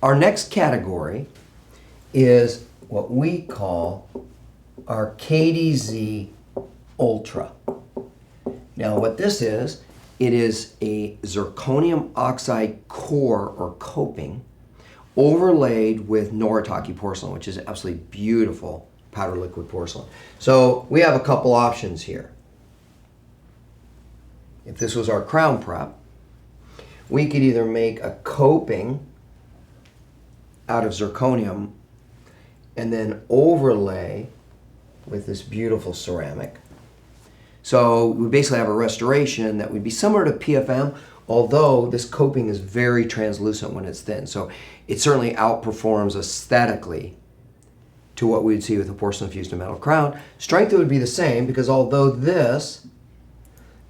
Our next category is what we call our KDZ Ultra. Now what this is, it is a zirconium oxide core or coping overlaid with Noritake porcelain, which is absolutely beautiful powder liquid porcelain. So we have a couple options here. If this was our crown prep, we could either make a coping out of zirconium and then overlay with this beautiful ceramic. So we basically have a restoration that would be similar to PFM, although this coping is very translucent when it's thin. So it certainly outperforms aesthetically to what we'd see with a porcelain fused to metal crown. Strength would be the same, because although this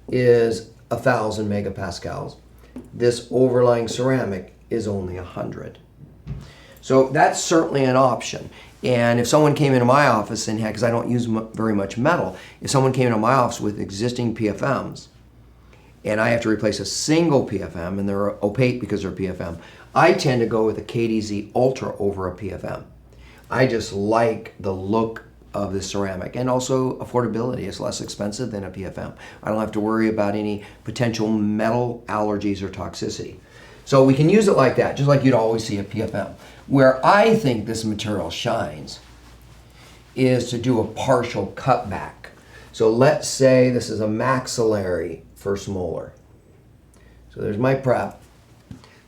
is 1,000 megapascals, this overlying ceramic is only 100. So that's certainly an option. And if someone came into my office and had, because I don't use very much metal, if someone came into my office with existing PFMs and I have to replace a single PFM and they're opaque because they're PFM, I tend to go with a KDZ Ultra over a PFM. I just like the look of the ceramic, and also affordability. It's less expensive than a PFM. I don't have to worry about any potential metal allergies or toxicity. So we can use it like that, just like you'd always see a PFM. Where I think this material shines is to do a partial cutback. So let's say this is a maxillary first molar. So there's my prep.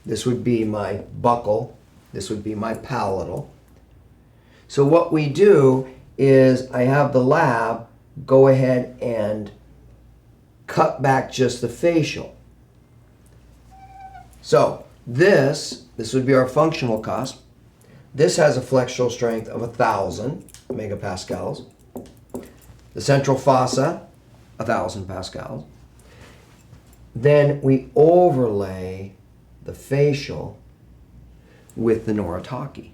This would be my buccal. This would be my palatal. So what we do is I have the lab go ahead and cut back just the facial. So this would be our functional cusp. This has a flexural strength of 1,000 megapascals. The central fossa, 1,000 pascals. Then we overlay the facial with the Noritake.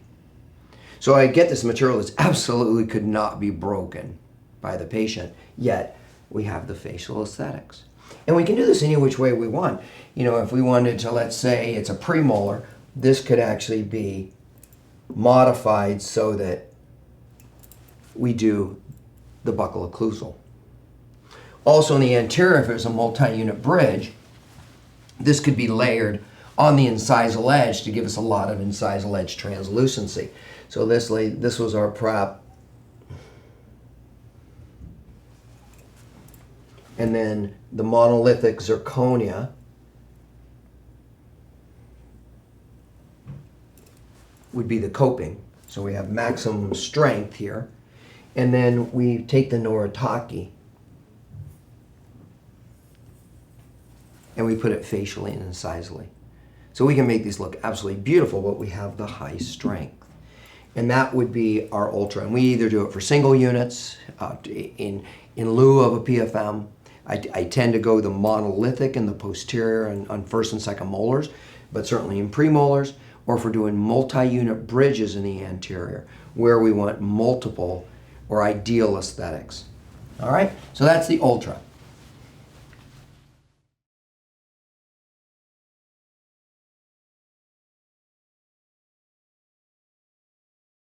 So I get this material that absolutely could not be broken by the patient, yet we have the facial aesthetics. And we can do this any which way we want. You know, if we wanted to, let's say it's a premolar, this could actually be modified so that we do the buccal occlusal. Also in the anterior, if there's a multi-unit bridge, this could be layered on the incisal edge to give us a lot of incisal edge translucency. So this was our prep. And then the monolithic zirconia would be the coping. So we have maximum strength here. And then we take the Noritake and we put it facially and incisally. So we can make these look absolutely beautiful, but we have the high strength. And that would be our Ultra. And we either do it for single units, in lieu of a PFM. I tend to go the monolithic in the posterior and on first and second molars, but certainly in premolars, or if we're doing multi-unit bridges in the anterior, where we want multiple or ideal aesthetics. All right, so that's the Ultra.